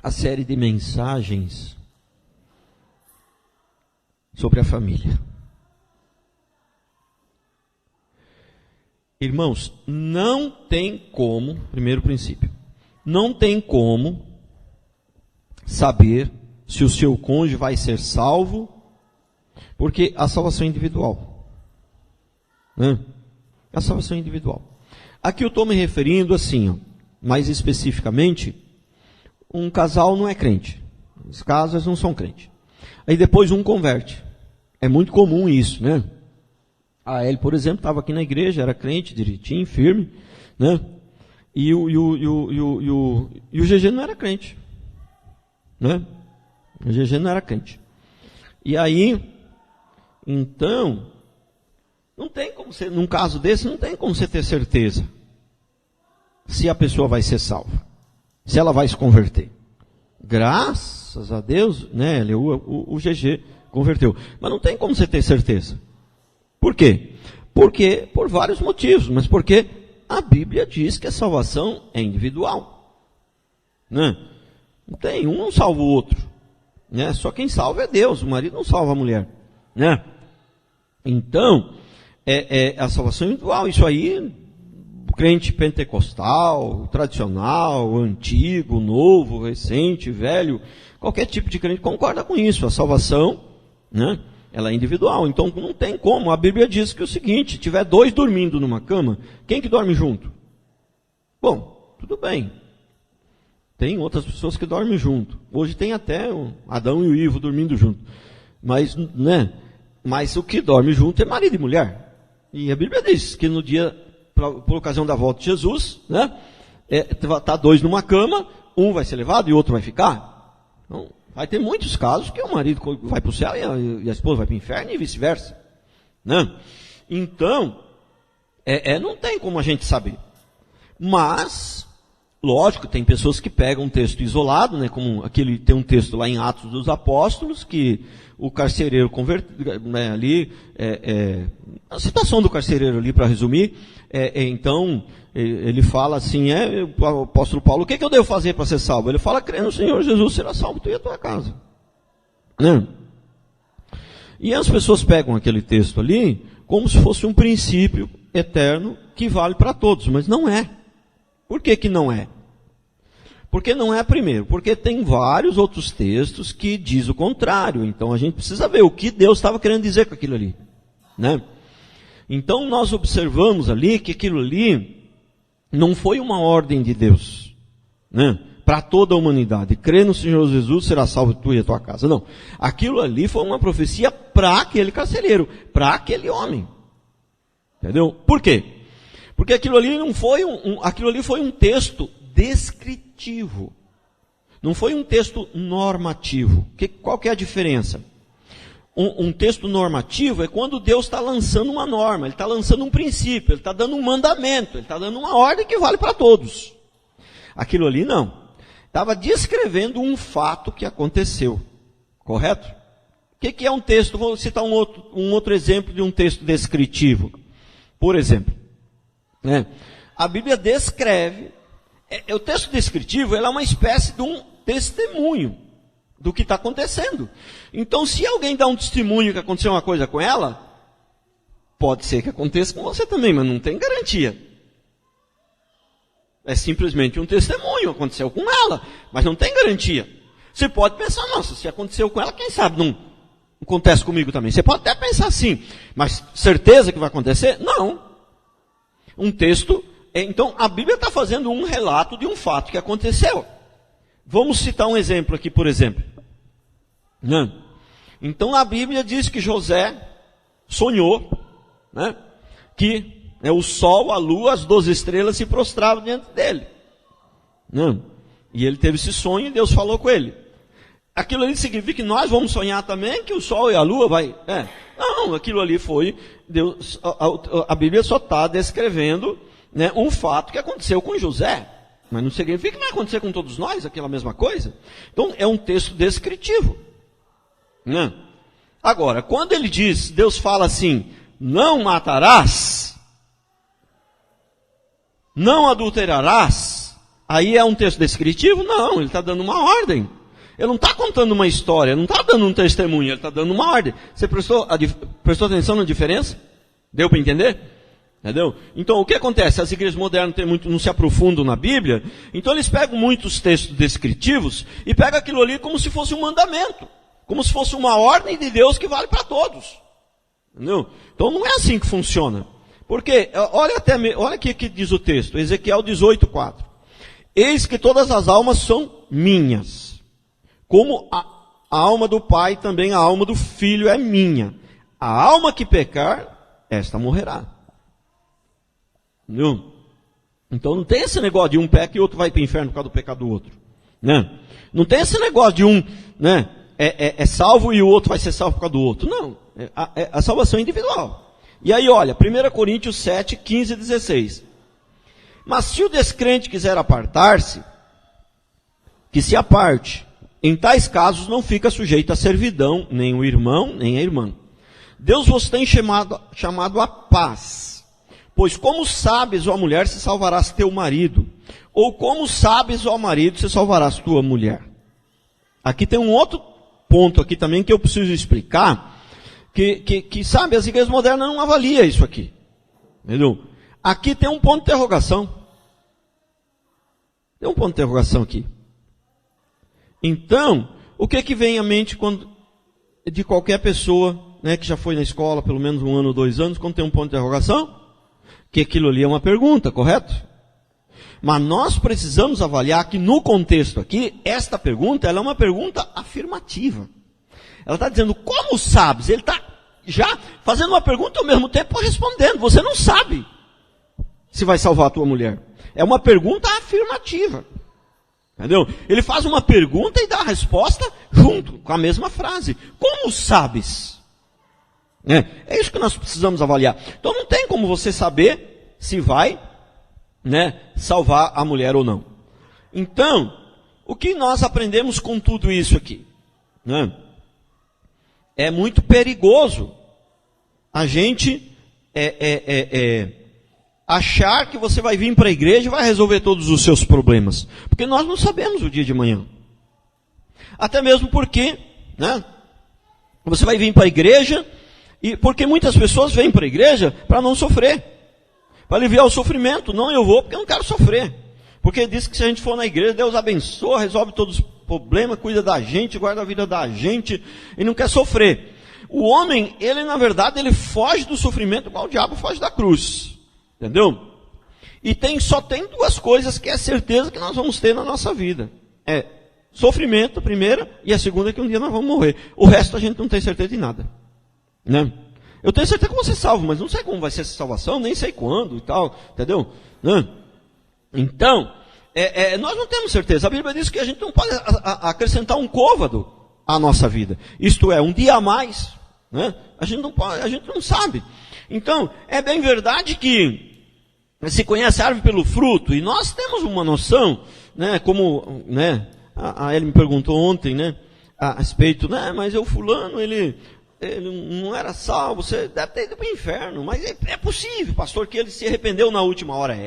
a série de mensagens sobre a família. Irmãos, não tem como, primeiro princípio, não tem como saber se o seu cônjuge vai ser salvo, porque a salvação é individual. Né? A salvação é individual. Aqui eu estou me referindo assim, ó, mais especificamente, um casal não é crente. Os casos não são crentes. Aí depois um converte. É muito comum isso, né? A Eli, por exemplo, estava aqui na igreja, era crente, direitinho, firme, né? E o GG não era crente, né? O GG não era crente. E aí, então, não tem como você, num caso desse, não tem como você ter certeza se a pessoa vai ser salva, se ela vai se converter. Graças a Deus, né, o GG converteu. Mas não tem como você ter certeza. Por quê? Porque, por vários motivos, mas porque a Bíblia diz que a salvação é individual. Né? Não tem, um não salva o outro. Né? Só quem salva é Deus, o marido não salva a mulher. Né? Então, a salvação individual. Isso aí, crente pentecostal, tradicional, antigo, novo, recente, velho, qualquer tipo de crente concorda com isso. A salvação, né, ela é individual. Então não tem como. A Bíblia diz que é o seguinte: se tiver dois dormindo numa cama, quem que dorme junto? Bom, tudo bem. Tem outras pessoas que dormem junto. Hoje tem até o Adão e o Ivo dormindo junto. Mas, né, mas o que dorme junto é marido e mulher. E a Bíblia diz que no dia, por ocasião da volta de Jesus, né, tá dois numa cama, um vai ser levado e o outro vai ficar. Então, vai ter muitos casos que o marido vai para o céu e a esposa vai para o inferno e vice-versa. Né? Então, não tem como a gente saber. Mas, lógico, tem pessoas que pegam um texto isolado, né, como tem um texto lá em Atos dos Apóstolos, que o carcereiro converteu, né, ali, a citação do carcereiro ali, para resumir, então, ele fala assim, o apóstolo Paulo, o que eu devo fazer para ser salvo? Ele fala, crê no Senhor Jesus, será salvo tu e a tua casa. Né? E as pessoas pegam aquele texto ali, como se fosse um princípio eterno, que vale para todos, mas não é. Por que não é? Porque não é primeiro, porque tem vários outros textos que diz o contrário. Então a gente precisa ver o que Deus estava querendo dizer com aquilo ali. Né? Então nós observamos ali que aquilo ali não foi uma ordem de Deus, né, para toda a humanidade. Crê no Senhor Jesus, será salvo tu e a tua casa. Não. Aquilo ali foi uma profecia para aquele carcereiro, para aquele homem. Entendeu? Por quê? Porque aquilo ali não foi aquilo ali foi um texto descritivo. Não foi um texto normativo. Qual que é a diferença? Um texto normativo é quando Deus está lançando uma norma, Ele está lançando um princípio, Ele está dando um mandamento, Ele está dando uma ordem que vale para todos. Aquilo ali não. Estava descrevendo um fato que aconteceu. Correto? O que é um texto? Vou citar um outro exemplo de um texto descritivo. Por exemplo, né? A Bíblia descreve, o texto descritivo é uma espécie de um testemunho do que está acontecendo. Então, se alguém dá um testemunho que aconteceu uma coisa com ela, pode ser que aconteça com você também, mas não tem garantia. É simplesmente um testemunho, aconteceu com ela, mas não tem garantia. Você pode pensar, nossa, se aconteceu com ela, quem sabe não acontece comigo também. Você pode até pensar assim, mas certeza que vai acontecer? Não. Um texto, então a Bíblia está fazendo um relato de um fato que aconteceu. Vamos citar um exemplo aqui, por exemplo. Né? Então a Bíblia diz que José sonhou, né, que o sol, a lua, as 12 estrelas se prostravam diante dele. Né? E ele teve esse sonho e Deus falou com ele. Aquilo ali significa que nós vamos sonhar também que o sol e a lua vai... Não, aquilo ali foi... Deus, a Bíblia só está descrevendo, né, um fato que aconteceu com José. Mas não significa que vai acontecer com todos nós aquela mesma coisa. Então é um texto descritivo. Né? Agora, quando ele diz, Deus fala assim, não matarás, não adulterarás, aí é um texto descritivo? Não, ele está dando uma ordem. Ele não está contando uma história, não está dando um testemunho, ele está dando uma ordem. Você prestou atenção na diferença? Deu para entender? Entendeu? Então, o que acontece? As igrejas modernas não se aprofundam na Bíblia, então eles pegam muitos textos descritivos e pegam aquilo ali como se fosse um mandamento, como se fosse uma ordem de Deus que vale para todos. Entendeu? Então, não é assim que funciona. Porque, olha aqui que diz o texto, Ezequiel 18:4. Eis que todas as almas são minhas, como a alma do Pai, também a alma do Filho é minha. A alma que pecar, esta morrerá. Entendeu? Então não tem esse negócio de um peca e outro vai para o inferno por causa do pecado do outro. Né? Não tem esse negócio de um, né, é salvo e o outro vai ser salvo por causa do outro. Não, a salvação é individual. E aí olha, 1 Coríntios 7, 15 e 16. Mas se o descrente quiser apartar-se, que se aparte. Em tais casos não fica sujeito à servidão, nem o irmão, nem a irmã. Deus vos tem chamado à paz. Pois como sabes, ó mulher, se salvarás teu marido? Ou como sabes, ó marido, se salvarás tua mulher? Aqui tem um outro ponto aqui também que eu preciso explicar, que sabe, as igrejas modernas não avaliam isso aqui. Entendeu? Aqui tem um ponto de interrogação. Tem um ponto de interrogação aqui. Então, o que vem à mente de qualquer pessoa, né, que já foi na escola pelo menos 1 ano ou 2 anos, quando tem um ponto de interrogação? Que aquilo ali é uma pergunta, correto? Mas nós precisamos avaliar que no contexto aqui, esta pergunta ela é uma pergunta afirmativa. Ela está dizendo, como sabes? Ele está já fazendo uma pergunta ao mesmo tempo respondendo. Você não sabe se vai salvar a tua mulher. É uma pergunta afirmativa. Entendeu? Ele faz uma pergunta e dá a resposta junto, com a mesma frase. Como sabes? É isso que nós precisamos avaliar. Então não tem como você saber se vai, né, salvar a mulher ou não. Então, o que nós aprendemos com tudo isso aqui? Né? É muito perigoso a gente achar que você vai vir para a igreja e vai resolver todos os seus problemas. Porque nós não sabemos o dia de amanhã. Até mesmo porque, né, você vai vir para a igreja, e porque muitas pessoas vêm para a igreja para não sofrer. Para aliviar o sofrimento. Não, eu vou porque eu não quero sofrer. Porque diz que se a gente for na igreja, Deus abençoa, resolve todos os problemas, cuida da gente, guarda a vida da gente, e não quer sofrer. O homem, ele na verdade, ele foge do sofrimento igual o diabo foge da cruz. Entendeu? E só tem 2 coisas que é certeza que nós vamos ter na nossa vida. É sofrimento, a primeira, e a segunda é que um dia nós vamos morrer. O resto a gente não tem certeza de nada. Né? Eu tenho certeza que vou ser salvo, mas não sei como vai ser essa salvação, nem sei quando e tal, entendeu? Né? Então, nós não temos certeza. A Bíblia diz que a gente não pode acrescentar um côvado à nossa vida. Isto é, um dia a mais. Né? A gente não sabe. Então, é bem verdade que se conhece a árvore pelo fruto, e nós temos uma noção, né, como, né, a Ellen me perguntou ontem, né, a respeito, né, mas o fulano, ele não era salvo, você deve ter ido para o inferno, mas é possível, pastor, que ele se arrependeu na última hora.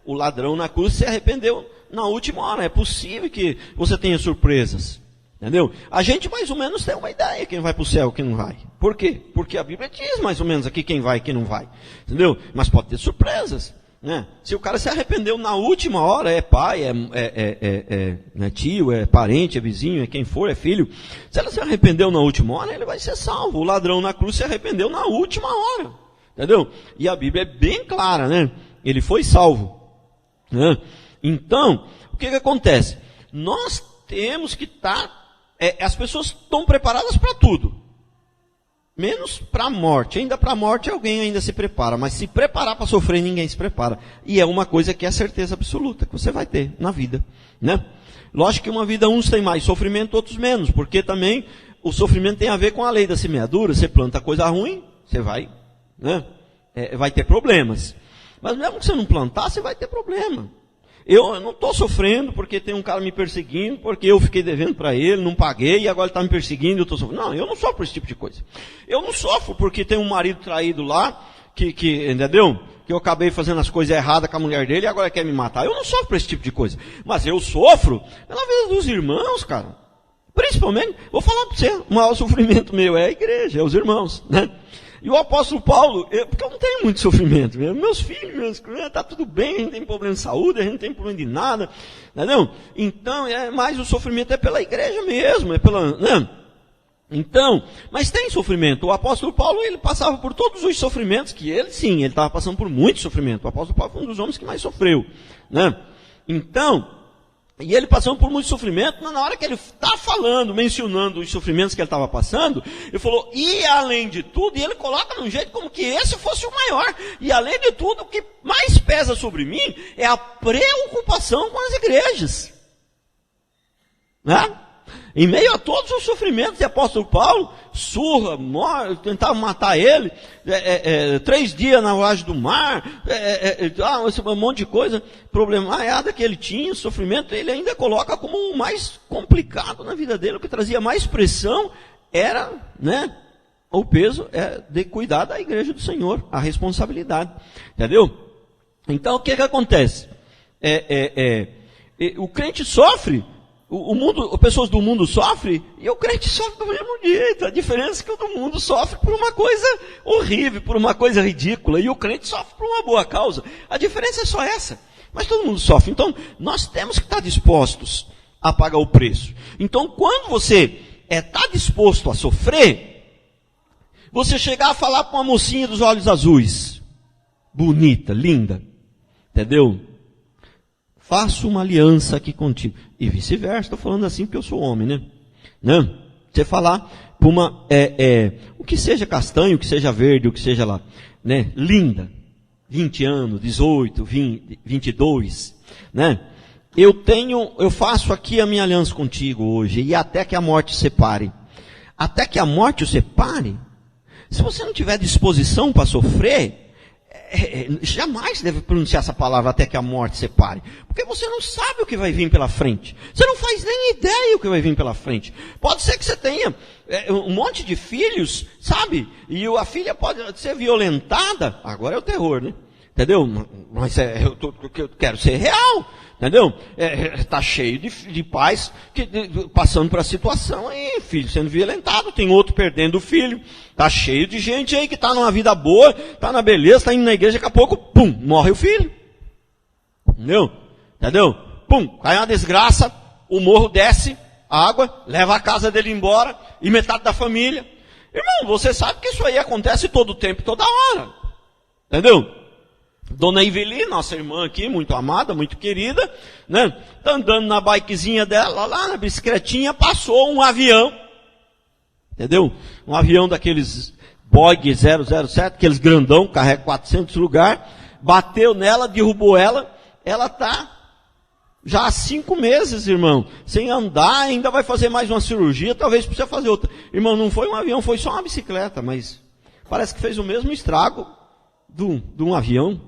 O ladrão na cruz se arrependeu na última hora, é possível que você tenha surpresas. Entendeu? A gente mais ou menos tem uma ideia quem vai para o céu e quem não vai. Por quê? Porque a Bíblia diz mais ou menos aqui quem vai e quem não vai. Entendeu? Mas pode ter surpresas. Né? Se o cara se arrependeu na última hora, é pai, é tio, é parente, é vizinho, é quem for, é filho. Se ela se arrependeu na última hora, ele vai ser salvo. O ladrão na cruz se arrependeu na última hora. Entendeu? E a Bíblia é bem clara, né? Ele foi salvo. Né? Então, o que acontece? Nós temos que estar... as pessoas estão preparadas para tudo, menos para a morte. Ainda para a morte alguém ainda se prepara, mas se preparar para sofrer ninguém se prepara. E é uma coisa que é certeza absoluta que você vai ter na vida, né? Lógico que uma vida uns tem mais sofrimento, outros menos, porque também o sofrimento tem a ver com a lei da semeadura. Você planta coisa ruim, você vai, né, vai ter problemas. Mas mesmo que você não plantar, você vai ter problema. Eu não estou sofrendo porque tem um cara me perseguindo, porque eu fiquei devendo para ele, não paguei e agora ele está me perseguindo e eu estou sofrendo. Não, eu não sofro por esse tipo de coisa. Eu não sofro porque tem um marido traído lá, entendeu? Que eu acabei fazendo as coisas erradas com a mulher dele e agora quer me matar. Eu não sofro por esse tipo de coisa. Mas eu sofro pela vida dos irmãos, cara. Principalmente, vou falar para você, o maior sofrimento meu é a igreja, é os irmãos, né? E o apóstolo Paulo, porque eu não tenho muito sofrimento, meus filhos, tá tudo bem, a gente não tem problema de saúde, a gente não tem problema de nada, entendeu? Então, mais o sofrimento é pela igreja mesmo, é pela, né? Então, mas tem sofrimento. O apóstolo Paulo, ele passava por todos os sofrimentos que ele, sim, ele estava passando por muito sofrimento. O apóstolo Paulo foi um dos homens que mais sofreu, né? Então, e ele passando por muito sofrimento, na hora que ele está falando, mencionando os sofrimentos que ele estava passando, ele falou, e além de tudo, e ele coloca de um jeito como que esse fosse o maior, e além de tudo, o que mais pesa sobre mim é a preocupação com as igrejas, né? Em meio a todos os sofrimentos de apóstolo Paulo, surra, morre, tentavam matar ele, 3 dias na varagem do mar, um monte de coisa problemática que ele tinha, sofrimento, ele ainda coloca como o mais complicado na vida dele, o que trazia mais pressão era, né, o peso de cuidar da igreja do Senhor, a responsabilidade, entendeu? Então o que acontece? O crente sofre, pessoas do mundo sofrem, e o crente sofre do mesmo jeito. A diferença é que o do mundo sofre por uma coisa horrível, por uma coisa ridícula, e o crente sofre por uma boa causa. A diferença é só essa. Mas todo mundo sofre. Então, nós temos que estar dispostos a pagar o preço. Então, quando você está disposto a sofrer, você chegar a falar com uma mocinha dos olhos azuis, bonita, linda, entendeu? Faço uma aliança aqui contigo. E vice-versa, estou falando assim porque eu sou homem, né? Não? Você falar para uma, o que seja castanho, o que seja verde, o que seja lá, né? Linda, 20 anos, 18, 20, 22, né? Eu faço aqui a minha aliança contigo hoje, e até que a morte separe. Até que a morte o separe, se você não tiver disposição para sofrer, jamais deve pronunciar essa palavra até que a morte separe, porque você não sabe o que vai vir pela frente, você não faz nem ideia o que vai vir pela frente. Pode ser que você tenha um monte de filhos, sabe, e a filha pode ser violentada, agora é o terror, né? Entendeu? Mas eu quero ser real, entendeu? Está cheio de pais passando por a situação aí, filho sendo violentado, tem outro perdendo o filho, está cheio de gente aí que está numa vida boa, está na beleza, está indo na igreja, daqui a pouco, pum, morre o filho. Entendeu? Pum, cai uma desgraça, o morro desce, a água, leva a casa dele embora, e metade da família. Irmão, você sabe que isso aí acontece todo o tempo, toda hora. Entendeu? Dona Iveli, nossa irmã aqui, muito amada, muito querida, né? Tá andando na bikezinha dela, lá na bicicletinha, passou um avião, entendeu? Um avião daqueles Boeing 007, aqueles grandão, carrega 400 lugares, bateu nela, derrubou ela, ela tá já há 5 meses, irmão, sem andar, ainda vai fazer mais uma cirurgia, talvez precisa fazer outra. Irmão, não foi um avião, foi só uma bicicleta, mas parece que fez o mesmo estrago de um avião.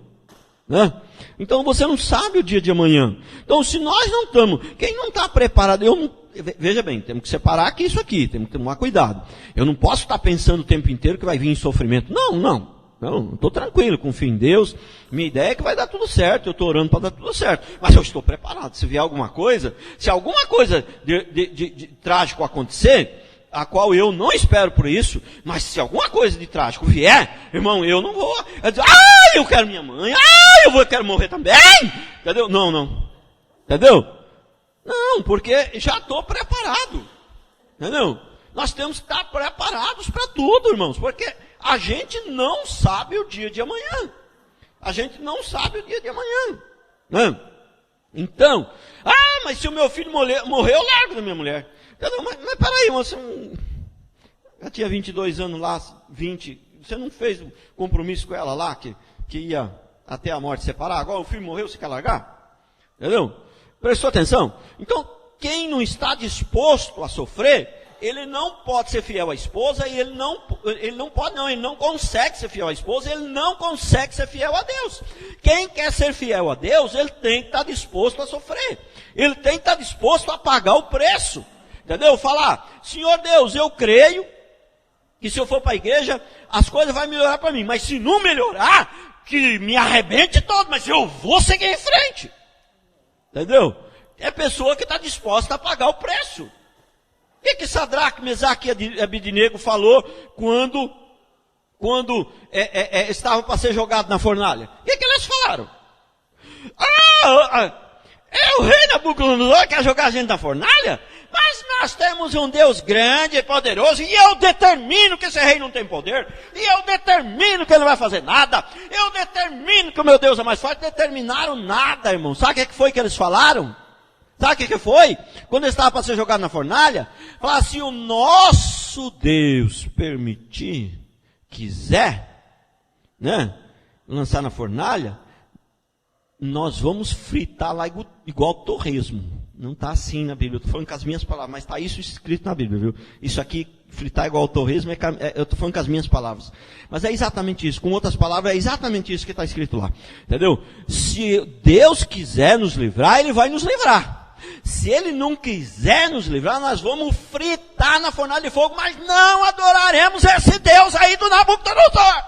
Né? Então você não sabe o dia de amanhã. Então se nós não estamos, quem não está preparado, veja bem, temos que separar aqui isso aqui, temos que tomar cuidado. Eu não posso estar pensando o tempo inteiro que vai vir em sofrimento. Não, estou tranquilo, confio em Deus, minha ideia é que vai dar tudo certo, eu estou orando para dar tudo certo, mas eu estou preparado, se vier alguma coisa, se alguma coisa de trágico acontecer, a qual eu não espero por isso, mas se alguma coisa de trágico vier, irmão, eu não vou dizer, eu quero minha mãe, eu quero morrer também, entendeu? Não, entendeu? Não, porque já estou preparado, entendeu? Nós temos que estar preparados para tudo, irmãos, porque a gente não sabe o dia de amanhã, né? Então, mas se o meu filho morrer, eu largo da minha mulher. Mas peraí, você já tinha 22 anos lá, 20, você não fez um compromisso com ela lá, que ia até a morte separar, agora o filho morreu, você quer largar? Entendeu? Prestou atenção? Então, quem não está disposto a sofrer, ele não pode ser fiel à esposa, e ele não consegue ser fiel à esposa, ele não consegue ser fiel a Deus. Quem quer ser fiel a Deus, ele tem que estar disposto a sofrer, ele tem que estar disposto a pagar o preço. Entendeu? Falar, Senhor Deus, eu creio, que se eu for para a igreja, as coisas vão melhorar para mim. Mas se não melhorar, que me arrebente todo, mas eu vou seguir em frente. Entendeu? É pessoa que está disposta a pagar o preço. O que Sadraque, Mesaque e Abednego falou quando estavam para ser jogados na fornalha? O que eles falaram? É o rei Nabucodonosor que quer jogar a gente na fornalha? Mas nós temos um Deus grande e poderoso, e eu determino que esse rei não tem poder, e eu determino que ele não vai fazer nada, eu determino que o meu Deus é mais forte. Determinaram nada, irmão. Sabe o que foi que eles falaram? Sabe o que foi? Quando eles estavam para ser jogados na fornalha, falaram assim: o nosso Deus permitir, quiser, né, lançar na fornalha, nós vamos fritar lá igual torresmo. Não está assim na Bíblia, eu estou falando com as minhas palavras, mas está isso escrito na Bíblia, viu? Isso aqui, fritar igual torresmo, eu estou falando com as minhas palavras. Mas é exatamente isso, com outras palavras, é exatamente isso que está escrito lá. Entendeu? Se Deus quiser nos livrar, Ele vai nos livrar. Se Ele não quiser nos livrar, nós vamos fritar na fornalha de fogo, mas não adoraremos esse Deus aí do Nabucodonosor.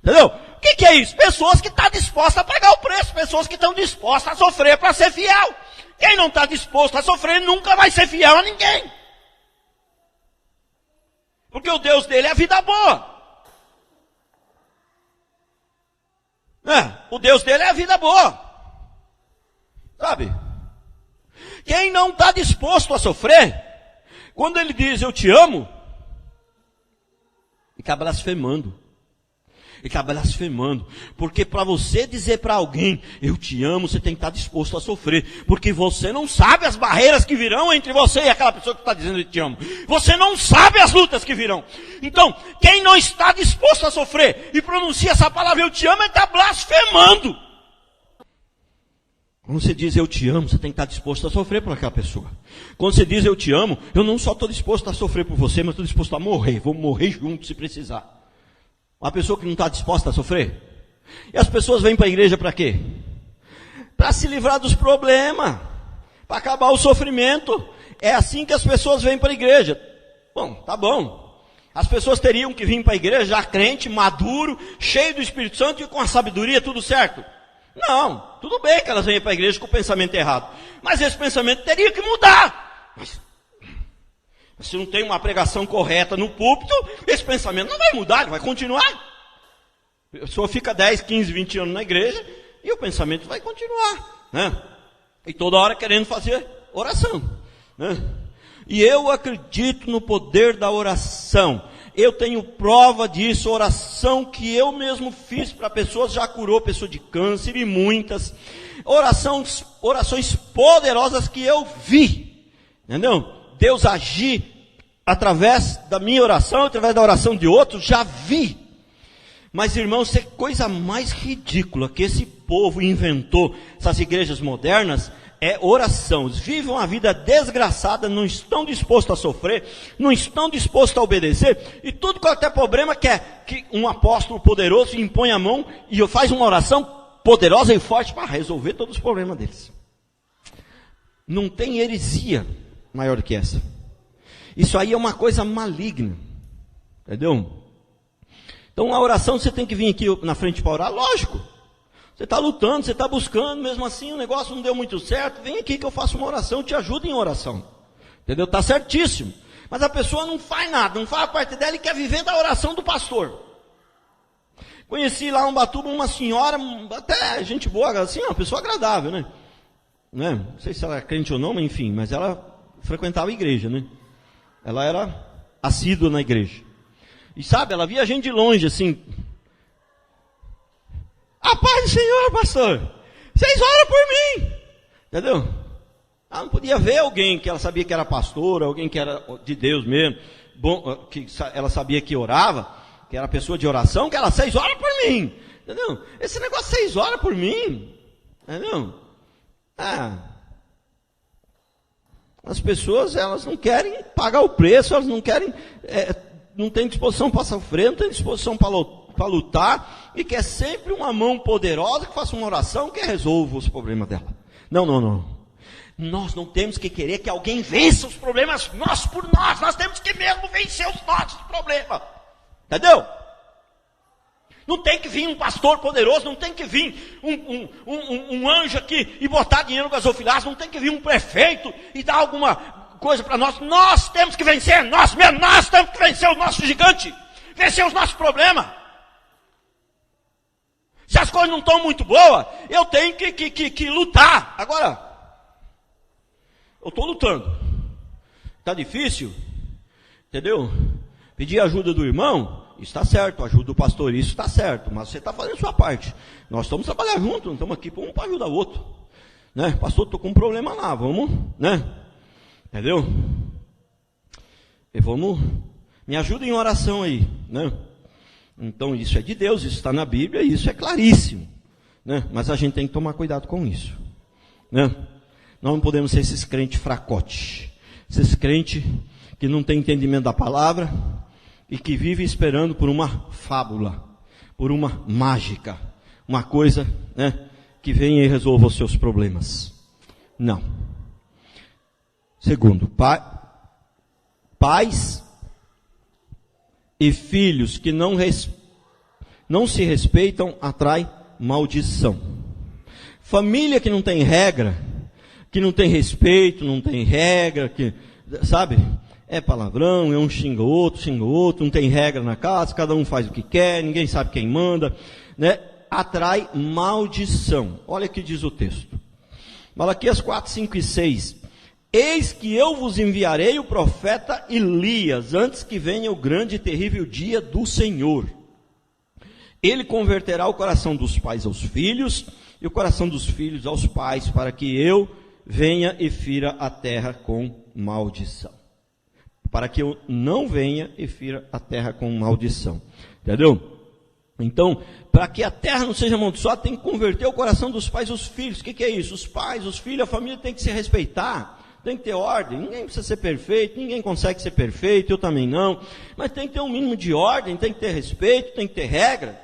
Entendeu? O que é isso? Pessoas que estão dispostas a pagar o preço, pessoas que estão dispostas a sofrer para ser fiel. Quem não está disposto a sofrer nunca vai ser fiel a ninguém. Porque o Deus dele é a vida boa. O Deus dele é a vida boa. Sabe? Quem não está disposto a sofrer, quando ele diz eu te amo, fica blasfemando. Ele está blasfemando, porque para você dizer para alguém, eu te amo, você tem que estar disposto a sofrer, porque você não sabe as barreiras que virão entre você e aquela pessoa que está dizendo eu te amo, você não sabe as lutas que virão. Então, quem não está disposto a sofrer, e pronuncia essa palavra eu te amo, ele está blasfemando. Quando você diz eu te amo, você tem que estar disposto a sofrer por aquela pessoa. Quando você diz eu te amo, eu não só estou disposto a sofrer por você, mas estou disposto a morrer, vou morrer junto se precisar. Uma pessoa que não está disposta a sofrer. E as pessoas vêm para a igreja para quê? Para se livrar dos problemas. Para acabar o sofrimento. É assim que as pessoas vêm para a igreja. Bom, tá bom. As pessoas teriam que vir para a igreja já crente, maduro, cheio do Espírito Santo e com a sabedoria tudo certo. Não, tudo bem que elas venham para a igreja com o pensamento errado. Mas esse pensamento teria que mudar. Mas se não tem uma pregação correta no púlpito, esse pensamento não vai mudar, ele vai continuar. A pessoa fica 10, 15, 20 anos na igreja e o pensamento vai continuar, né? E toda hora querendo fazer oração, né? E eu acredito no poder da oração. Eu tenho prova disso, oração que eu mesmo fiz para pessoas, já curou pessoa de câncer e muitas. Orações poderosas que eu vi, entendeu? Deus agir através da minha oração, através da oração de outros, já vi. Mas irmãos, é coisa mais ridícula que esse povo inventou, essas igrejas modernas, é oração. Eles vivem uma vida desgraçada, não estão dispostos a sofrer, não estão dispostos a obedecer, e tudo qualquer problema quer que um apóstolo poderoso impõe a mão e faz uma oração poderosa e forte para resolver todos os problemas deles. Não tem heresia maior do que essa. Isso aí é uma coisa maligna. Entendeu? Então a oração você tem que vir aqui na frente para orar, lógico. Você está lutando, você está buscando, mesmo assim o negócio não deu muito certo, vem aqui que eu faço uma oração, te ajudo em oração. Entendeu? Está certíssimo. Mas a pessoa não faz nada, não faz a parte dela e quer viver da oração do pastor. Conheci lá em Ubatuba uma senhora, até gente boa, assim, uma pessoa agradável, né? Não sei se ela é crente ou não, mas enfim, mas ela frequentava a igreja, né? Ela era assídua na igreja. E sabe, ela via a gente de longe, assim. A paz do Senhor, pastor. Vocês oram por mim. Entendeu? Ela não podia ver alguém que ela sabia que era pastor, alguém que era de Deus mesmo, bom, que ela sabia que orava, que era pessoa de oração, que ela, 6 horas por mim. Entendeu? Esse negócio 6 horas por mim. Entendeu? As pessoas, elas não querem pagar o preço, elas não querem, não têm disposição para sofrer, não têm disposição para lutar, e quer sempre uma mão poderosa que faça uma oração que resolva os problemas dela. Não. Nós não temos que querer que alguém vença os problemas nós por nós. Nós temos que mesmo vencer os nossos problemas. Entendeu? Não tem que vir um pastor poderoso, não tem que vir um anjo aqui e botar dinheiro no gasofilaço, não tem que vir um prefeito e dar alguma coisa para nós. Nós temos que vencer, nós mesmos, nós temos que vencer o nosso gigante, vencer os nossos problemas. Se as coisas não estão muito boas, eu tenho que lutar. Agora, eu estou lutando. Está difícil, entendeu? Pedir ajuda do irmão, isso está certo. Ajuda do pastor, isso está certo. Mas você está fazendo a sua parte. Nós estamos trabalhando juntos, não estamos aqui um para ajudar o outro. Né? Pastor, estou com um problema lá, vamos, né? Entendeu? E vamos, me ajuda em oração aí, né? Então isso é de Deus, isso está na Bíblia, isso é claríssimo, né? Mas a gente tem que tomar cuidado com isso, né? Nós não podemos ser esses crentes fracotes, esses crentes que não têm entendimento da palavra e que vivem esperando por uma fábula, por uma mágica, uma coisa, né, que venha e resolva os seus problemas. Não. Segundo, pais e filhos que não se respeitam atrai maldição. Família que não tem regra, que não tem respeito, não tem regra, que, sabe, é palavrão, é um xinga outro, não tem regra na casa, cada um faz o que quer, ninguém sabe quem manda, né? Atrai maldição. Olha o que diz o texto. Malaquias 4, 5 e 6. Eis que eu vos enviarei o profeta Elias, antes que venha o grande e terrível dia do Senhor. Ele converterá o coração dos pais aos filhos, e o coração dos filhos aos pais, para que eu venha e fira a terra com maldição. Para que eu não venha e fira a terra com maldição. Entendeu? Então, para que a terra não seja amaldiçoada, tem que converter o coração dos pais aos filhos. O que é isso? Os pais, os filhos, a família tem que se respeitar. Tem que ter ordem, ninguém precisa ser perfeito, ninguém consegue ser perfeito, eu também não, mas tem que ter um mínimo de ordem, tem que ter respeito, tem que ter regra,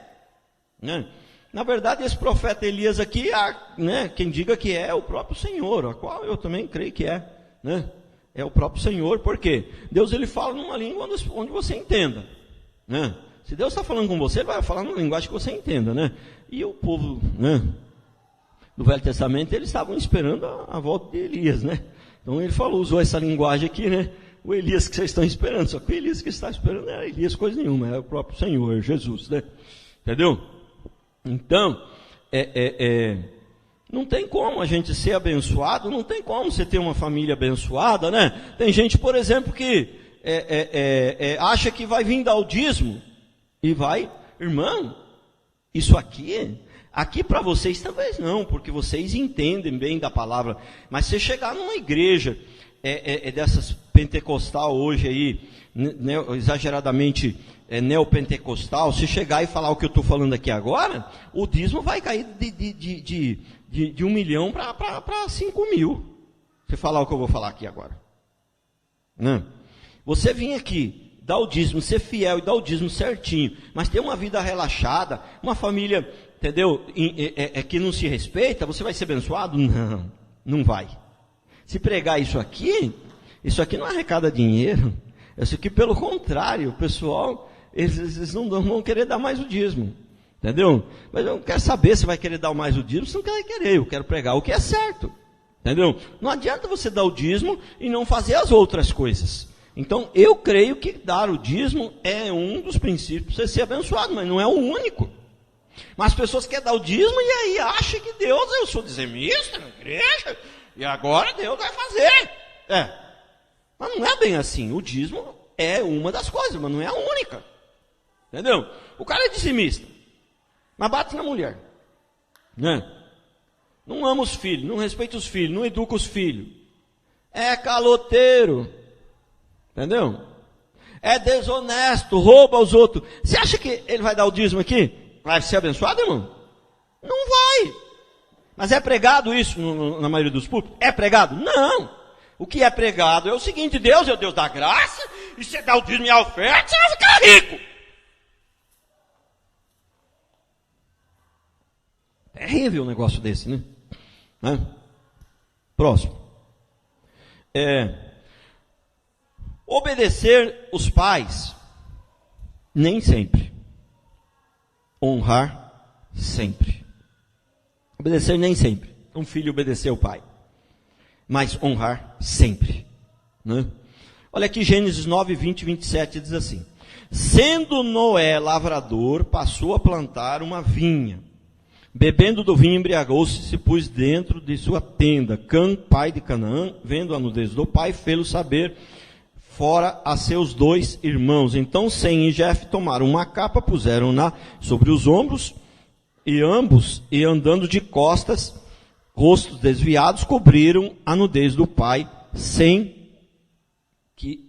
né? Na verdade, esse profeta Elias aqui, né, quem diga que é o próprio Senhor, a qual eu também creio que é, né? É o próprio Senhor, por quê? Deus, ele fala numa língua onde você entenda, né? Se Deus está falando com você, ele vai falar numa linguagem que você entenda, né? E o povo, né, do Velho Testamento, eles estavam esperando a volta de Elias, né? Então ele falou, usou essa linguagem aqui, né? O Elias que vocês estão esperando, só que o Elias que está esperando não era Elias coisa nenhuma, era o próprio Senhor, Jesus, né? Entendeu? Então, não tem como a gente ser abençoado, não tem como você ter uma família abençoada, né? Tem gente, por exemplo, que acha que vai vir dar o dízimo e vai, irmão, isso aqui para vocês talvez não, porque vocês entendem bem da palavra, mas se chegar numa igreja dessas pentecostal hoje aí, né, exageradamente neopentecostal, se chegar e falar o que eu estou falando aqui agora, o dízimo vai cair de 1 milhão para 5 mil, se falar o que eu vou falar aqui agora, né? Você vir aqui, dar o dízimo, ser fiel e dar o dízimo certinho, mas ter uma vida relaxada, uma família, entendeu? Que não se respeita, você vai ser abençoado? Não, não vai. Se pregar isso aqui não arrecada dinheiro. Isso aqui, pelo contrário, o pessoal, eles não vão querer dar mais o dízimo. Entendeu? Mas eu não quero saber se vai querer dar mais o dízimo, se não vai querer, eu quero pregar o que é certo. Entendeu? Não adianta você dar o dízimo e não fazer as outras coisas. Então, eu creio que dar o dízimo é um dos princípios para você ser abençoado, mas não é o único. Mas as pessoas querem dar o dízimo e aí acham que Deus, eu sou dizimista na igreja, e agora Deus vai fazer. Mas não é bem assim. O dízimo é uma das coisas, mas não é a única. Entendeu? O cara é dizimista, mas bate na mulher, né? Não ama os filhos, não respeita os filhos, não educa os filhos. É caloteiro. Entendeu? É desonesto, rouba os outros. Você acha que ele vai dar o dízimo aqui? Vai ser abençoado, irmão? Não vai. Mas é pregado isso na maioria dos púlpitos? É pregado? Não. O que é pregado é o seguinte: Deus é o Deus da graça, e você dá o dízimo e a oferta, você vai ficar rico. Terrível um negócio desse, né? Próximo. Obedecer os pais, nem sempre. Honrar, sempre. Obedecer nem sempre. Um filho obedecer ao pai. Mas honrar, sempre. Né? Olha aqui Gênesis 9, 20 e 27 diz assim: sendo Noé lavrador, passou a plantar uma vinha. Bebendo do vinho, embriagou-se e se pôs dentro de sua tenda. Cã, pai de Canaã, vendo a nudez do pai, fê-lo saber fora a seus 2 irmãos. Então Sem e Jef tomaram uma capa, puseram-na sobre os ombros, e ambos, e andando de costas, rostos desviados, cobriram a nudez do pai, sem que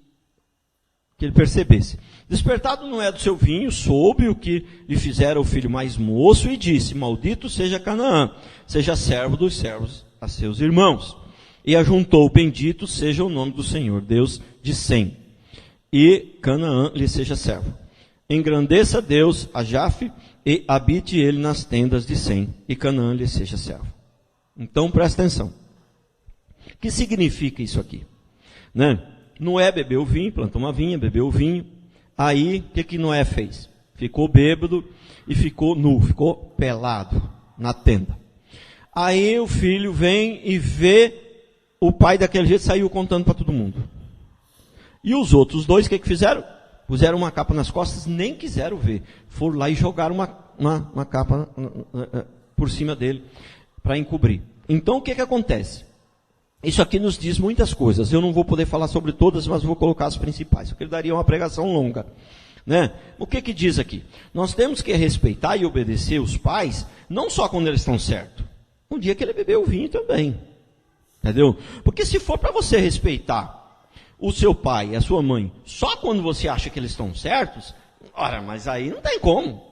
ele percebesse. Despertado Noé do seu vinho, soube o que lhe fizera o filho mais moço, e disse: maldito seja Canaã, seja servo dos servos a seus irmãos. E ajuntou: bendito seja o nome do Senhor, Deus de Sem, e Canaã lhe seja servo. Engrandeça Deus a Jaf, e habite ele nas tendas de Sem, e Canaã lhe seja servo. Então presta atenção. O que significa isso aqui? Né? Noé bebeu vinho, plantou uma vinha, bebeu o vinho. Aí, o que Noé fez? Ficou bêbado e ficou nu, ficou pelado na tenda. Aí o filho vem e vê o pai daquele jeito, saiu contando para todo mundo. E os outros 2, o que fizeram? Puseram uma capa nas costas, nem quiseram ver. Foram lá e jogaram uma capa por cima dele para encobrir. Então o que acontece? Isso aqui nos diz muitas coisas. Eu não vou poder falar sobre todas, mas vou colocar as principais. Porque ele daria uma pregação longa. Né? O que diz aqui? Nós temos que respeitar e obedecer os pais, não só quando eles estão certos. Um dia que ele bebeu vinho também. Entendeu? Porque se for para você respeitar o seu pai e a sua mãe só quando você acha que eles estão certos, ora, mas aí não tem como.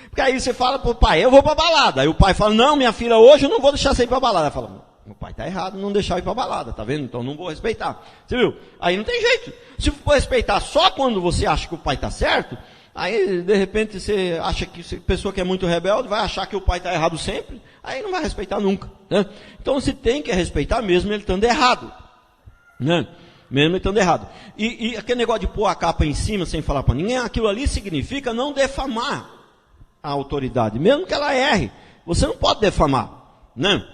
Porque aí você fala pro pai: eu vou para balada. Aí o pai fala: não, minha filha, hoje eu não vou deixar você ir para balada. Ela fala: meu pai está errado, não deixar eu ir para balada, tá vendo? Então não vou respeitar. Você viu? Aí não tem jeito. Se for respeitar só quando você acha que o pai está certo, aí de repente você acha que a pessoa que é muito rebelde vai achar que o pai está errado sempre, aí não vai respeitar nunca. Né? Então você tem que respeitar mesmo ele estando errado. Né? Mesmo ele estando errado. E aquele negócio de pôr a capa em cima sem falar para ninguém, aquilo ali significa não defamar a autoridade, mesmo que ela erre. Você não pode defamar. Né?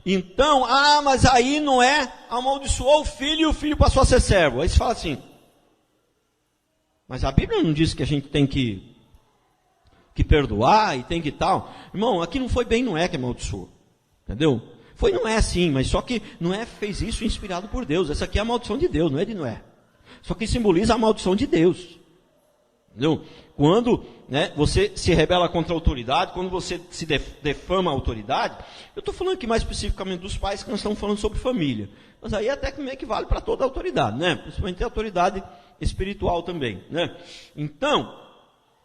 Então, mas aí Noé amaldiçoou o filho e o filho passou a ser servo. Aí você fala assim: mas a Bíblia não diz que a gente tem que perdoar e tem que tal? Irmão, aqui não foi bem Noé que amaldiçoou. Entendeu? Foi Noé sim, mas só que Noé fez isso inspirado por Deus. Essa aqui é a maldição de Deus, não é de Noé. Só que simboliza a maldição de Deus. Entendeu? Quando você se rebela contra a autoridade, quando você se defama a autoridade, eu estou falando aqui mais especificamente dos pais, que nós estamos falando sobre família. Mas aí até que meio que vale para toda a autoridade, né? Principalmente a autoridade espiritual também. Né? Então,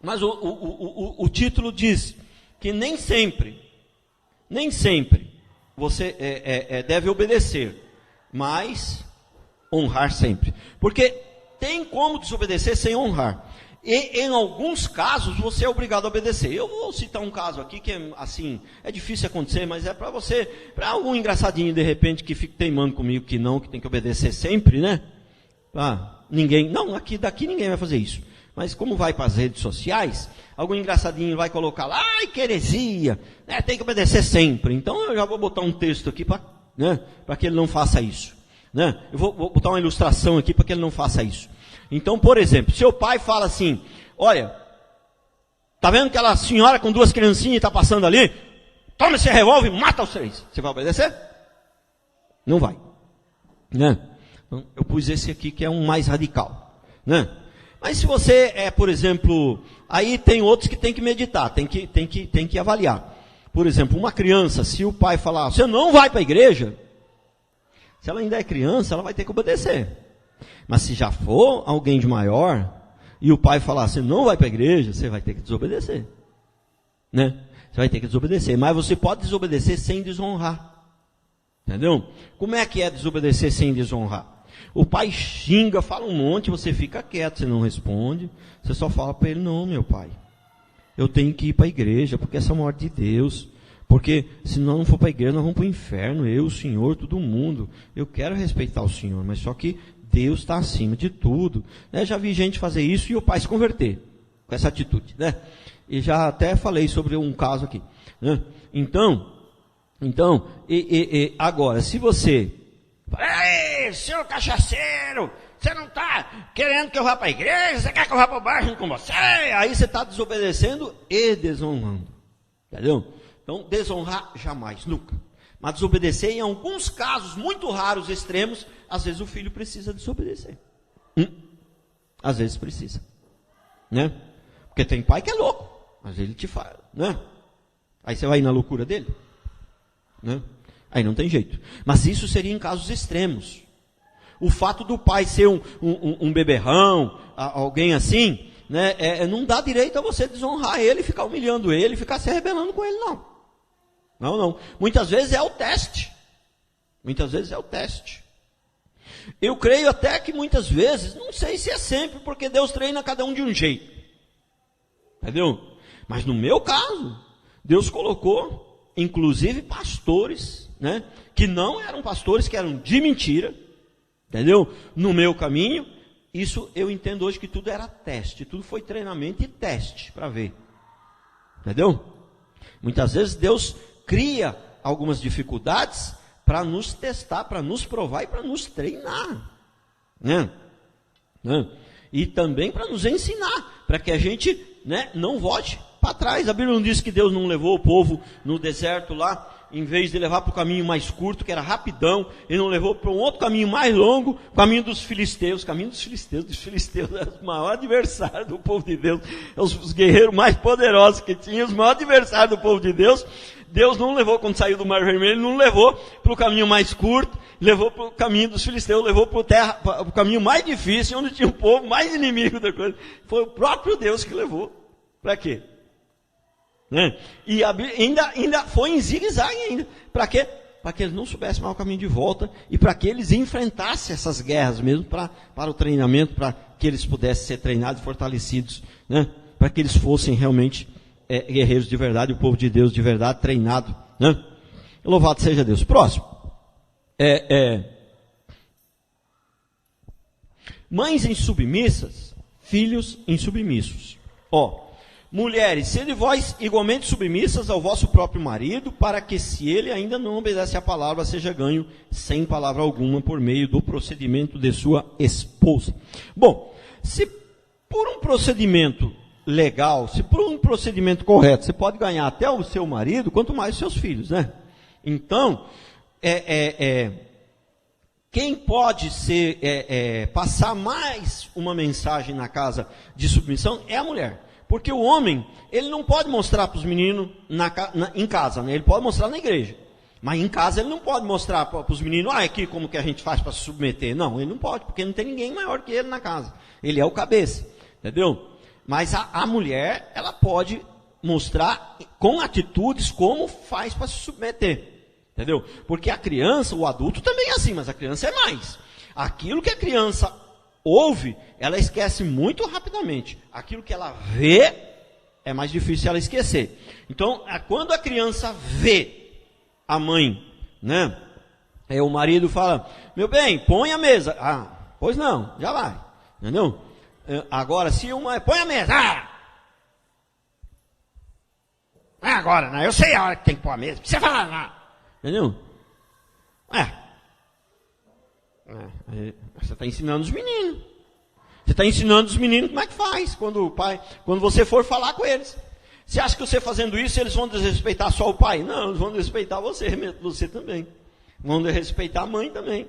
mas o título diz que nem sempre você deve obedecer, mas honrar sempre. Porque tem como desobedecer sem honrar. E em alguns casos você é obrigado a obedecer. Eu vou citar um caso aqui que é difícil acontecer, mas é para algum engraçadinho de repente que fica teimando comigo que tem que obedecer sempre, né? Daqui ninguém vai fazer isso. Mas como vai para as redes sociais, algum engraçadinho vai colocar lá: ai, que heresia, tem que obedecer sempre. Então eu já vou botar um texto aqui para que ele não faça isso. Né? Eu vou botar uma ilustração aqui para que ele não faça isso. Então, por exemplo, seu pai fala assim: olha, tá vendo aquela senhora com 2 criancinhas está passando ali? Toma esse revólver e mata os 3. Você vai obedecer? Não vai. Né? Então, eu pus esse aqui que é um mais radical. Né? Mas se você por exemplo, aí tem outros que tem que meditar, tem que avaliar. Por exemplo, uma criança, se o pai falar: você não vai para a igreja, se ela ainda é criança, ela vai ter que obedecer. Mas se já for alguém de maior, e o pai falar: você não vai para a igreja, você vai ter que desobedecer. Né? Você vai ter que desobedecer. Mas você pode desobedecer sem desonrar. Entendeu? Como é que é desobedecer sem desonrar? O pai xinga, fala um monte, você fica quieto, você não responde. Você só fala para ele: não, meu pai, eu tenho que ir para a igreja, porque essa é a morte de Deus. Porque se nós não for para a igreja, nós vamos para o inferno, eu, o senhor, todo mundo. Eu quero respeitar o senhor, mas só que Deus está acima de tudo. Né? Já vi gente fazer isso e o pai se converter com essa atitude. Né? E já até falei sobre um caso aqui. Né? Então, agora, se você... Ei, seu cachaceiro, você não está querendo que eu vá para a igreja, você quer que eu vá para o bar junto com você? Aí você está desobedecendo e desonrando. Entendeu? Então, desonrar jamais, nunca. Mas desobedecer, em alguns casos muito raros, extremos, às vezes o filho precisa desobedecer. Às vezes precisa. Né? Porque tem pai que é louco, mas ele te fala, né? Aí você vai ir na loucura dele? Né? Aí não tem jeito. Mas isso seria em casos extremos. O fato do pai ser um beberrão, alguém assim, né, não dá direito a você desonrar ele, ficar humilhando ele, ficar se rebelando com ele, não. Não. Muitas vezes é o teste. Eu creio até que muitas vezes, não sei se é sempre, porque Deus treina cada um de um jeito. Entendeu? Mas no meu caso, Deus colocou, inclusive, pastores, né, que não eram pastores, que eram de mentira, entendeu? No meu caminho. Isso eu entendo hoje que tudo era teste, tudo foi treinamento e teste para ver. Entendeu? Muitas vezes Deus cria algumas dificuldades para nos testar, para nos provar e para nos treinar. Né? E também para nos ensinar, para que a gente, né, não volte para trás. A Bíblia não diz que Deus não levou o povo no deserto lá, em vez de levar para o caminho mais curto, que era rapidão, ele não levou para um outro caminho mais longo, o caminho dos filisteus. O caminho dos filisteus era o maior adversário do povo de Deus, os guerreiros mais poderosos que tinha, os maiores adversários do povo de Deus. Deus não levou, quando saiu do Mar Vermelho, não levou para o caminho mais curto, levou para o caminho dos filisteus, levou para o caminho mais difícil, onde tinha um povo mais inimigo da coisa. Foi o próprio Deus que levou. Para quê? Né? E ainda foi em zigue-zague ainda. Para quê? Para que eles não soubessem mais o caminho de volta e para que eles enfrentassem essas guerras mesmo, para o treinamento, para que eles pudessem ser treinados e fortalecidos, né? Para que eles fossem realmente guerreiros de verdade, o povo de Deus de verdade, treinado. Né? Louvado seja Deus. Próximo. Mães insubmissas, filhos insubmissos. Mulheres, sede vós igualmente submissas ao vosso próprio marido, para que, se ele ainda não obedece à palavra, seja ganho sem palavra alguma por meio do procedimento de sua esposa. Bom, se por um procedimento legal, se por um procedimento correto, você pode ganhar até o seu marido, quanto mais os seus filhos, né? Então, quem pode passar mais uma mensagem na casa de submissão é a mulher. Porque o homem, ele não pode mostrar para os meninos em casa, né? Ele pode mostrar na igreja. Mas em casa ele não pode mostrar para os meninos, aqui como que a gente faz para se submeter. Não, ele não pode, porque não tem ninguém maior que ele na casa. Ele é o cabeça, entendeu? Mas a mulher, ela pode mostrar com atitudes como faz para se submeter. Entendeu? Porque a criança, o adulto também é assim, mas a criança é mais. Aquilo que a criança ouve, ela esquece muito rapidamente. Aquilo que ela vê, é mais difícil ela esquecer. Então, quando a criança vê a mãe, né? O marido fala, meu bem, põe a mesa. Pois não, já vai. Entendeu? Agora, se uma põe a mesa. Agora, né? Eu sei a hora que tem que pôr a mesa. Você fala, entendeu? Você está ensinando os meninos. Você está ensinando os meninos como é que faz quando você for falar com eles. Você acha que você fazendo isso, eles vão desrespeitar só o pai? Não, eles vão desrespeitar você também. Vão desrespeitar a mãe também.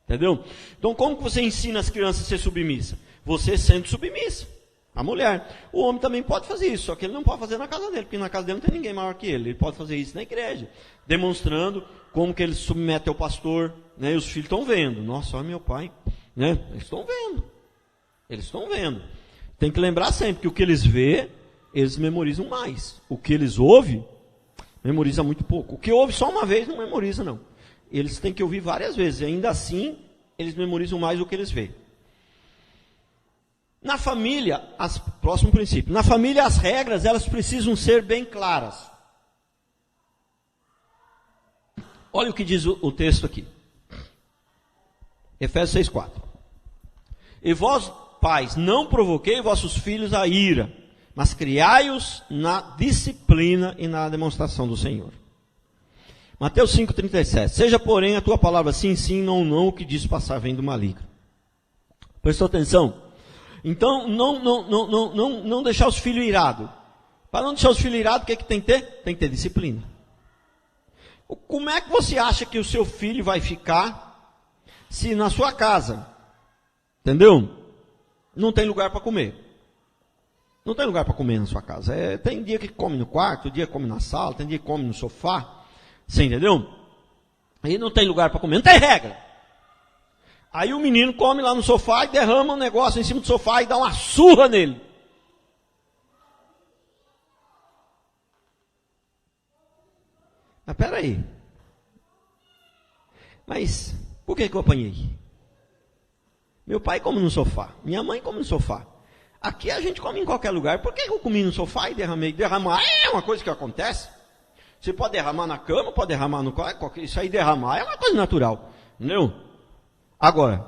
Entendeu? Então, como que você ensina as crianças a ser submissa? Você sendo submissa. A mulher. O homem também pode fazer isso, só que ele não pode fazer na casa dele, porque na casa dele não tem ninguém maior que ele. Ele pode fazer isso na igreja, demonstrando como que ele se submete ao pastor, né? E os filhos estão vendo. Nossa, olha meu pai, né? Eles estão vendo. Tem que lembrar sempre que o que eles vê, eles memorizam mais. O que eles ouvem, memoriza muito pouco. O que ouve só uma vez não memoriza, não. Eles têm que ouvir várias vezes, e ainda assim, eles memorizam mais do que eles veem. Na família, próximo princípio. Na família, as regras, elas precisam ser bem claras. Olha o que diz o texto aqui. Efésios 6,4. E vós, pais, não provoquei vossos filhos a ira, mas criai-os na disciplina e na demonstração do Senhor. Mateus 5,37. Seja, porém, a tua palavra sim, sim, não, não, o que diz passar vem do maligno. Prestou atenção? Então, não deixar os filhos irados. Para não deixar os filhos irados, o que tem que ter? Tem que ter disciplina. Como é que você acha que o seu filho vai ficar se na sua casa, entendeu? Não tem lugar para comer. Não tem lugar para comer na sua casa. Tem dia que come no quarto, dia que come na sala, tem dia que come no sofá. Você entendeu? Aí não tem lugar para comer, não tem regra. Aí o menino come lá no sofá e derrama um negócio em cima do sofá e dá uma surra nele. Mas peraí. Mas por que eu apanhei? Meu pai come no sofá, minha mãe come no sofá. Aqui a gente come em qualquer lugar. Por que eu comi no sofá e derramei? Derramar é uma coisa que acontece. Você pode derramar na cama, pode derramar no quarto. Isso aí derramar é uma coisa natural. Entendeu? Agora,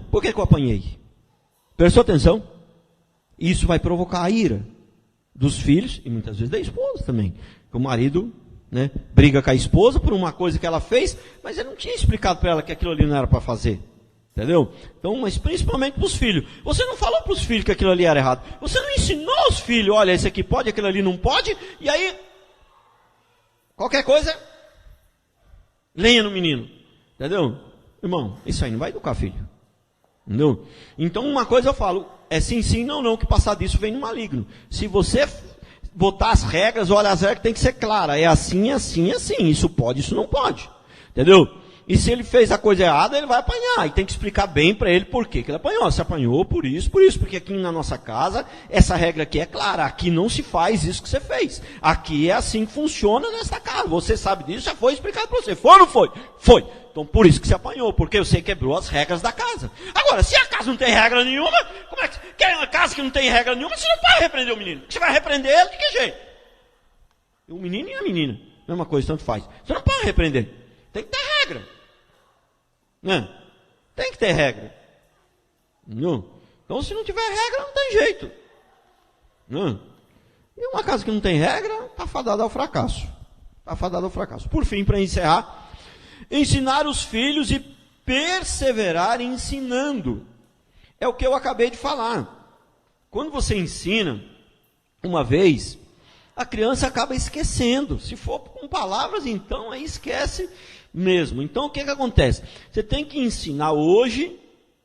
por que eu apanhei? Prestou atenção? Isso vai provocar a ira dos filhos e muitas vezes da esposa também. O marido, briga com a esposa por uma coisa que ela fez, mas ele não tinha explicado para ela que aquilo ali não era para fazer. Entendeu? Então, mas principalmente para os filhos. Você não falou para os filhos que aquilo ali era errado. Você não ensinou aos filhos, olha, esse aqui pode, aquilo ali não pode. E aí, qualquer coisa, lenha no menino. Entendeu? Irmão, isso aí não vai educar filho. Entendeu? Então, uma coisa eu falo, é sim, sim, não, não, que passar disso vem no maligno. Se você botar as regras, olha, as regras tem que ser claras. É assim, assim, assim. Isso pode, isso não pode. Entendeu? E se ele fez a coisa errada, ele vai apanhar. E tem que explicar bem para ele por que ele apanhou. Se apanhou por isso. Porque aqui na nossa casa, essa regra aqui é clara. Aqui não se faz isso que você fez. Aqui é assim que funciona nesta casa. Você sabe disso, já foi explicado para você. Foi ou não foi? Foi. Então por isso que você apanhou. Porque você quebrou as regras da casa. Agora, se a casa não tem regra nenhuma, como é que é uma casa que não tem regra nenhuma, você não pode repreender o menino. Você vai repreender ele de que jeito? O menino e a menina. Mesma coisa, tanto faz. Você não pode repreender. Tem que ter regra. Tem que ter regra. Não. Então, se não tiver regra, não tem jeito. Não. E uma casa que não tem regra, está fadada ao fracasso. Está fadada ao fracasso. Por fim, para encerrar, ensinar os filhos e perseverar ensinando. É o que eu acabei de falar. Quando você ensina uma vez, a criança acaba esquecendo. Se for com palavras, então aí esquece mesmo. Então o que acontece? Você tem que ensinar hoje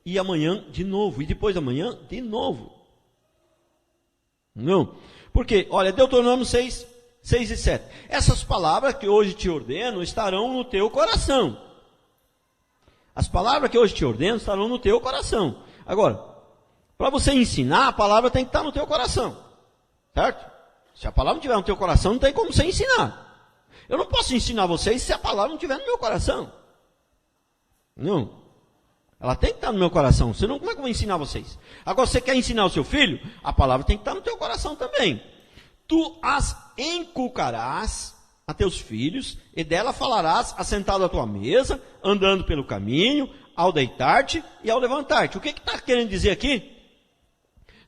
e amanhã de novo, e depois da manhã de novo. Não? Porque, olha, Deuteronômio 6 e 7. Essas palavras que hoje te ordeno estarão no teu coração. As palavras que hoje te ordeno estarão no teu coração. Agora, para você ensinar, a palavra tem que estar no teu coração. Certo? Se a palavra não estiver no teu coração, não tem como você ensinar. Eu não posso ensinar vocês se a palavra não estiver no meu coração. Não. Ela tem que estar no meu coração. Senão, como é que eu vou ensinar vocês? Agora, você quer ensinar o seu filho? A palavra tem que estar no teu coração também. Tu as inculcarás a teus filhos, e dela falarás assentado à tua mesa, andando pelo caminho, ao deitar-te e ao levantar-te. O que está querendo dizer aqui?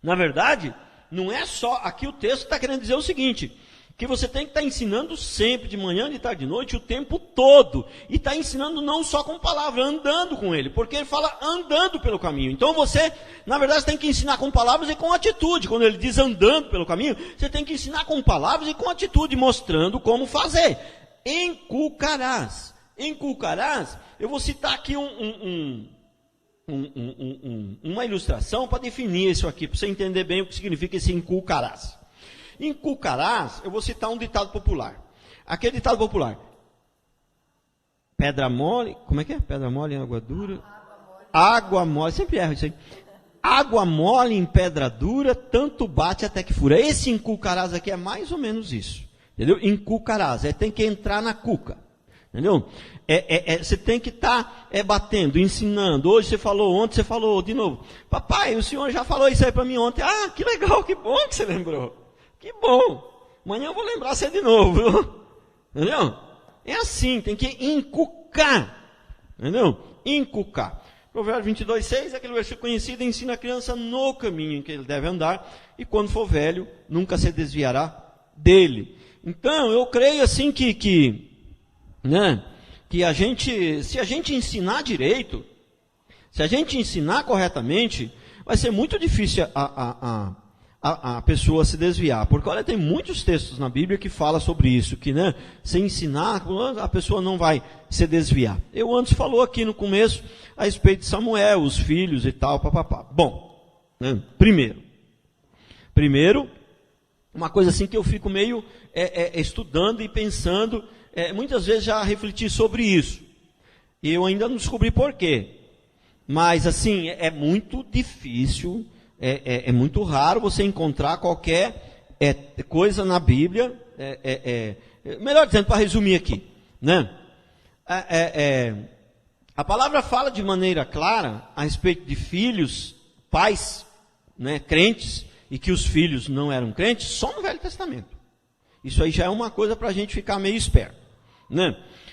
Na verdade, não é só, aqui o texto está querendo dizer o seguinte, que você tem que estar ensinando sempre, de manhã, de tarde, de noite, o tempo todo. E está ensinando não só com palavra, andando com ele. Porque ele fala andando pelo caminho. Então você, na verdade, tem que ensinar com palavras e com atitude. Quando ele diz andando pelo caminho, você tem que ensinar com palavras e com atitude, mostrando como fazer. Inculcarás. Inculcarás, eu vou citar aqui uma ilustração para definir isso aqui, para você entender bem o que significa esse inculcarás. Inculcarás, eu vou citar um ditado popular. Aquele ditado popular. Pedra mole, como é que é? Pedra mole em água dura. Água mole, sempre erro isso aí. Água mole em pedra dura, tanto bate até que fura. Esse inculcarás aqui é mais ou menos isso. Entendeu? Inculcarás, tem que entrar na cuca. Entendeu? Você tem que estar batendo, ensinando. Hoje você falou, ontem você falou de novo. Papai, o senhor já falou isso aí para mim ontem. Ah, que legal, que bom que você lembrou. Que bom. Amanhã eu vou lembrar você de novo. Entendeu? É assim, tem que inculcar. Entendeu? Inculcar. Provérbios 22:6 é aquele versículo conhecido: ensina a criança no caminho em que ele deve andar, e quando for velho, nunca se desviará dele. Então, eu creio assim que a gente, se a gente ensinar direito, se a gente ensinar corretamente, vai ser muito difícil a pessoa se desviar. Porque, olha, tem muitos textos na Bíblia que falam sobre isso, que, se ensinar, a pessoa não vai se desviar. Eu antes falou aqui no começo a respeito de Samuel, os filhos e tal, papapá. Bom, primeiro, uma coisa assim que eu fico meio estudando e pensando, muitas vezes já refleti sobre isso. E eu ainda não descobri por quê. Mas, assim, é muito difícil, é muito raro você encontrar qualquer coisa na Bíblia, melhor dizendo, para resumir aqui, a palavra fala de maneira clara a respeito de filhos, pais, crentes, e que os filhos não eram crentes, só no Velho Testamento. Isso aí já é uma coisa para a gente ficar meio esperto.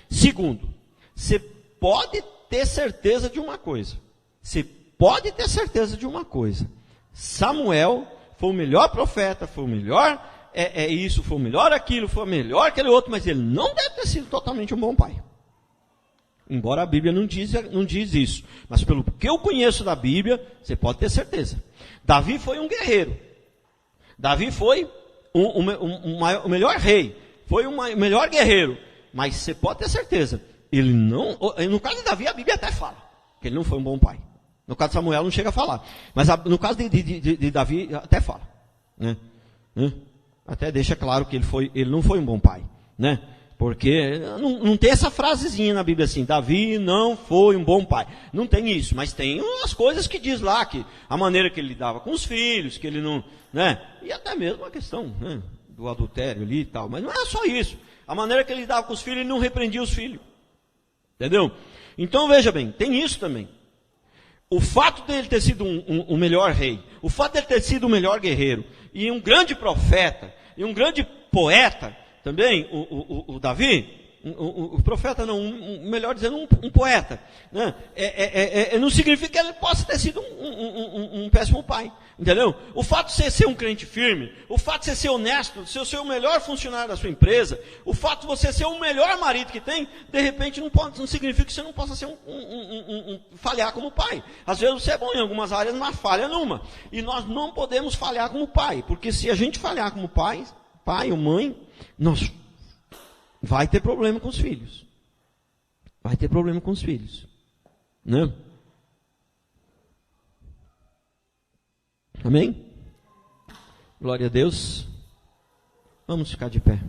Segundo, você pode ter certeza de uma coisa. Você pode ter certeza de uma coisa. Samuel foi o melhor profeta, foi o melhor isso, foi o melhor aquilo, foi o melhor aquele outro, mas ele não deve ter sido totalmente um bom pai. Embora a Bíblia não diz isso. Mas pelo que eu conheço da Bíblia, você pode ter certeza. Davi foi um guerreiro. Davi foi o melhor rei. Foi o melhor guerreiro. Mas você pode ter certeza. Ele não. No caso de Davi, a Bíblia até fala que ele não foi um bom pai. No caso de Samuel, não chega a falar. Mas no caso de Davi, até fala. Até deixa claro que ele não foi um bom pai. Porque não tem essa frasezinha na Bíblia assim: Davi não foi um bom pai. Não tem isso, mas tem as coisas que diz lá, que a maneira que ele lidava com os filhos, que ele não, e até mesmo a questão do adultério ali e tal. Mas não é só isso. A maneira que ele lidava com os filhos, ele não repreendia os filhos. Entendeu? Então veja bem, tem isso também. O fato dele ter sido um melhor rei, o fato dele ter sido o melhor guerreiro, e um grande profeta, e um grande poeta, também, o Davi, o profeta não, melhor dizendo, um poeta, não significa que ele possa ter sido um péssimo pai, entendeu? O fato de você ser um crente firme, o fato de você ser honesto, de você ser o melhor funcionário da sua empresa, o fato de você ser o melhor marido que tem, de repente não significa que você não possa ser falhar como pai. Às vezes você é bom em algumas áreas, mas falha numa. E nós não podemos falhar como pai, porque se a gente falhar como pai ou mãe, nós vai ter problema com os filhos. Vai ter problema com os filhos. Amém? Glória a Deus. Vamos ficar de pé.